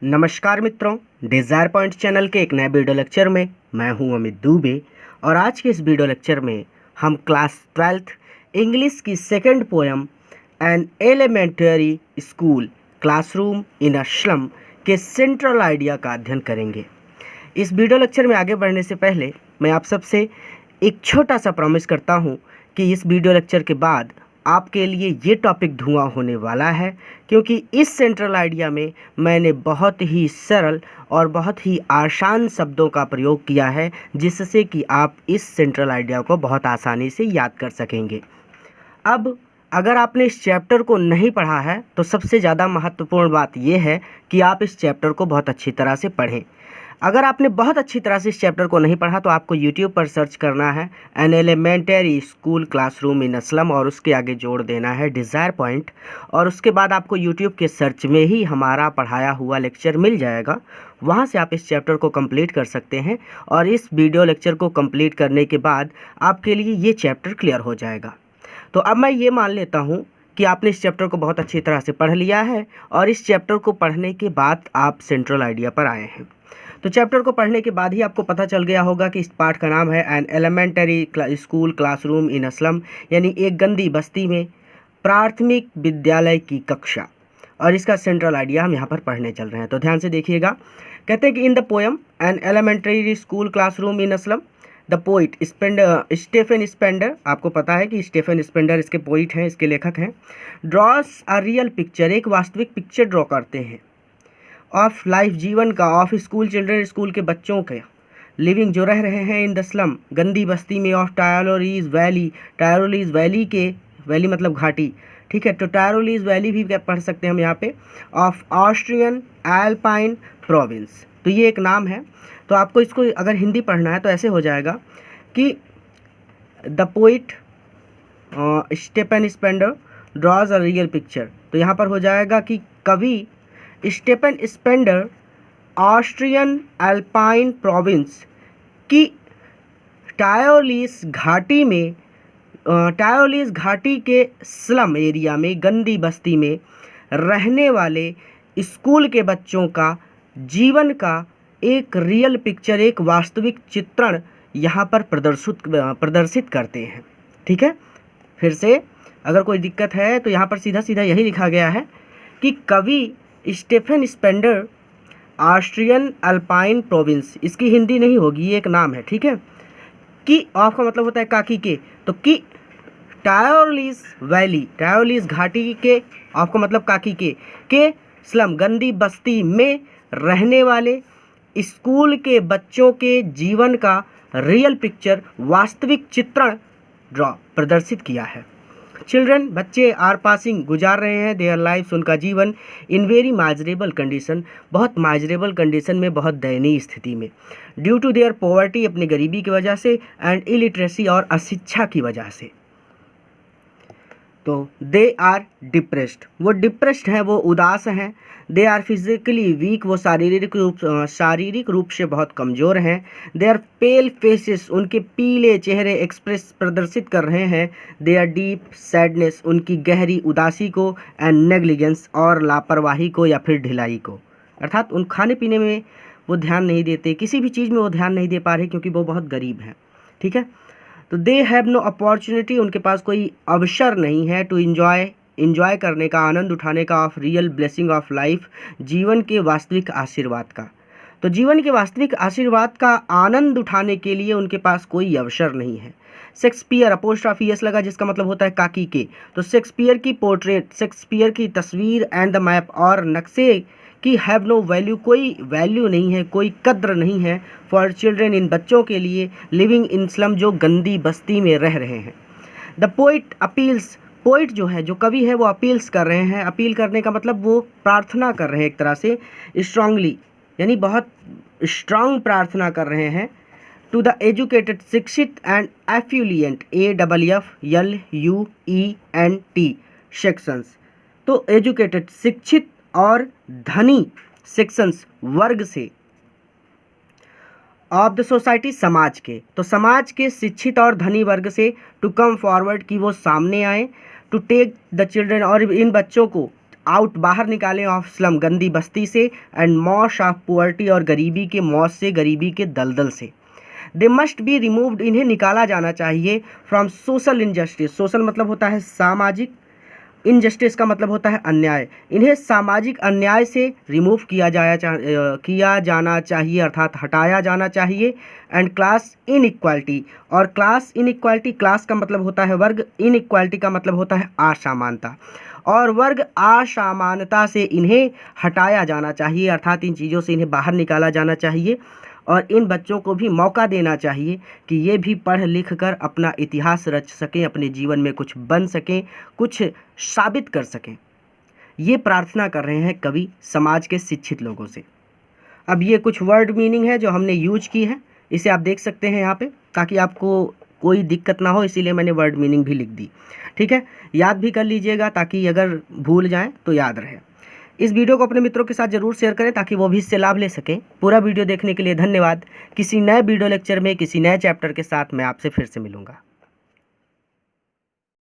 नमस्कार मित्रों, desire point channel के एक नए वीडियो लेक्चर में मैं हूं अमित दुबे। और आज के इस वीडियो लेक्चर में हम क्लास 12th इंग्लिश की second poem an elementary school classroom in a slum के सेंट्रल आइडिया का अध्ययन करेंगे। इस वीडियो लेक्चर में आगे बढ़ने से पहले मैं आप सबसे एक छोटा सा प्रॉमिस करता हूं कि इस वीडियो लेक्चर के बाद आपके लिए ये टॉपिक धुआं होने वाला है, क्योंकि इस सेंट्रल आइडिया में मैंने बहुत ही सरल और बहुत ही आसान शब्दों का प्रयोग किया है, जिससे कि आप इस सेंट्रल आइडिया को बहुत आसानी से याद कर सकेंगे। अब अगर आपने इस चैप्टर को नहीं पढ़ा है तो सबसे ज़्यादा महत्वपूर्ण बात यह है कि आप इस चैप्टर को बहुत अच्छी तरह से पढ़ें। अगर आपने बहुत अच्छी तरह से इस चैप्टर को नहीं पढ़ा तो आपको YouTube पर सर्च करना है an elementary school classroom in a slum और उसके आगे जोड़ देना है डिज़ायर पॉइंट, और उसके बाद आपको YouTube के सर्च में ही हमारा पढ़ाया हुआ लेक्चर मिल जाएगा। वहाँ से आप इस चैप्टर को कंप्लीट कर सकते हैं और इस वीडियो लेक्चर को कंप्लीट करने के बाद आपके लिए ये चैप्टर क्लियर हो जाएगा। तो अब मैं ये मान लेता हूँ कि आपने इस चैप्टर को बहुत अच्छी तरह से पढ़ लिया है और इस चैप्टर को पढ़ने के बाद आप सेंट्रल आइडिया पर आए हैं। तो चैप्टर को पढ़ने के बाद ही आपको पता चल गया होगा कि इस पाठ का नाम है an elementary school classroom in a slum, यानी एक गंदी बस्ती में प्राथमिक विद्यालय की कक्षा, और इसका सेंट्रल आइडिया हम यहाँ पर पढ़ने चल रहे हैं। तो ध्यान से देखिएगा। कहते हैं कि in the poem an elementary school classroom in a slum the poet Stephen Spender, आपको पता है कि स्टेफन स्पेंडर इसके पोइट हैं, इसके लेखक हैं, ड्रॉस अ रियल पिक्चर, एक वास्तविक पिक्चर ड्रॉ करते हैं, ऑफ लाइफ, जीवन का, ऑफ स्कूल चिल्ड्रन, स्कूल के बच्चों के, लिविंग, जो रह रहे हैं, इन द स्लम, गंदी बस्ती में, ऑफ टायरोलीज वैली, टायरोलीज वैली के, वैली मतलब घाटी, ठीक है, तो टायरोलीज वैली भी पढ़ सकते हैं हम यहाँ पे, ऑफ ऑस्ट्रियन एल्पाइन प्रोविंस। तो ये एक नाम है। तो आपको इसको अगर हिंदी पढ़ना है तो ऐसे हो जाएगा कि the poet Stephen Spender draws a real picture. तो यहाँ पर हो जाएगा कि कवि Stephen Spender Austrian Alpine province की टायोलीस घाटी में, टायोलीस घाटी के स्लम एरिया में, गंदी बस्ती में रहने वाले स्कूल के बच्चों का जीवन का एक रियल पिक्चर, एक वास्तविक चित्रण यहाँ पर प्रदर्शित करते हैं। ठीक है, फिर से अगर कोई दिक्कत है तो यहाँ पर सीधा सीधा यही लिखा गया है कि कवि Stephen Spender Austrian Alpine province, इसकी हिंदी नहीं होगी, ये एक नाम है, ठीक है, कि ऑफ का मतलब होता है काकी के, तो कि टायोलीस वैली, टायोलीस घाटी के, ऑफ का मतलब काकी के स्लम, गंदी बस्ती में रहने वाले स्कूल के बच्चों के जीवन का रियल पिक्चर, वास्तविक चित्रण ड्रॉ प्रदर्शित किया है। चिल्ड्रन, बच्चे, आर पासिंग, गुजार रहे हैं, देयर लाइफ्स, उनका जीवन, इन वेरी माइजरेबल कंडीशन, बहुत माइजरेबल कंडीशन में, बहुत दयनीय स्थिति में, ड्यू टू देयर पॉवर्टी, अपनी गरीबी की वजह से, एंड इलिटरेसी, और अशिक्षा की वजह से। तो दे आर डिप्रेस्ड, वो डिप्रेस्ड हैं, वो उदास हैं, दे आर फिजिकली वीक, वो शारीरिक रूप से बहुत कमज़ोर हैं, दे आर पेल फेसेस, उनके पीले चेहरे एक्सप्रेस प्रदर्शित कर रहे हैं, दे आर डीप सैडनेस, उनकी गहरी उदासी को, एंड नेग्लिजेंस, और लापरवाही को या फिर ढिलाई को, अर्थात उन खाने पीने में वो ध्यान नहीं देते, किसी भी चीज़ में वो ध्यान नहीं दे पा रहे क्योंकि वो बहुत गरीब हैं। ठीक है, तो दे हैव नो अपॉर्चुनिटी, उनके पास कोई अवसर नहीं है, टू इंजॉय करने का, आनंद उठाने का, of real blessing of life, जीवन के वास्तविक आशीर्वाद का। तो जीवन के वास्तविक आशीर्वाद का आनंद उठाने के लिए उनके पास कोई अवसर नहीं है। शेक्सपियर, अपोस्ट्रोफी एस लगा, जिसका मतलब होता है काकी के, तो शेक्सपियर की पोर्ट्रेट, शेक्सपियर की तस्वीर, एंड द मैप, और नक्शे की, हैव नो वैल्यू, कोई वैल्यू नहीं है, कोई कद्र नहीं है, फॉर चिल्ड्रन, इन बच्चों के लिए, लिविंग इन स्लम, जो गंदी बस्ती में रह रहे हैं। द पोइट अपील्स, पोइट जो है, जो कवि है, वो अपील्स कर रहे हैं, अपील करने का मतलब वो प्रार्थना कर रहे हैं एक तरह से, स्ट्रांगली, यानी बहुत स्ट्रांग प्रार्थना कर रहे हैं, टू द एजुकेटेड, शिक्षित, एंड एफ्लुएंट, AFFLUENT सेक्शंस, तो एजुकेटेड, शिक्षित और धनी, सेक्शंस, वर्ग से, ऑफ द सोसाइटी, समाज के, तो समाज के शिक्षित और धनी वर्ग से, टू कम फॉरवर्ड, की वो सामने आए, टू टेक द चिल्ड्रन, और इन बच्चों को आउट बाहर निकालें ऑफ स्लम गंदी बस्ती से, एंड मॉश ऑफ पुअर्टी और गरीबी के मौज से, गरीबी के दलदल से। दे मस्ट बी रिमूव्ड इन्हें निकाला जाना चाहिए फ्रॉम सोशल इनजस्टिस। सोशल मतलब होता है सामाजिक, इनजस्टिस का मतलब होता है अन्याय। इन्हें सामाजिक अन्याय से रिमूव किया जाना चाहिए अर्थात हटाया जाना चाहिए। एंड क्लास इनइक्वालिटी, और क्लास इनइक्वालिटी, क्लास का मतलब होता है वर्ग, इनइक्वालिटी का मतलब होता है असमानता, और वर्ग असमानता से इन्हें हटाया जाना चाहिए अर्थात इन चीज़ों से इन्हें बाहर निकाला जाना चाहिए। और इन बच्चों को भी मौका देना चाहिए कि ये भी पढ़ लिख कर अपना इतिहास रच सकें, अपने जीवन में कुछ बन सकें, कुछ साबित कर सकें। ये प्रार्थना कर रहे हैं कवि समाज के शिक्षित लोगों से। अब ये कुछ वर्ड मीनिंग है जो हमने यूज की है, इसे आप देख सकते हैं यहाँ पे, ताकि आपको कोई दिक्कत ना हो, इसीलिए मैंने वर्ड मीनिंग भी लिख दी। ठीक है, याद भी कर लीजिएगा ताकि अगर भूल जाएं तो याद रहे। इस वीडियो को अपने मित्रों के साथ जरूर शेयर करें ताकि वो भी इससे लाभ ले सकें। पूरा वीडियो देखने के लिए धन्यवाद। किसी नए वीडियो लेक्चर में किसी नए चैप्टर के साथ मैं आपसे फिर से मिलूंगा।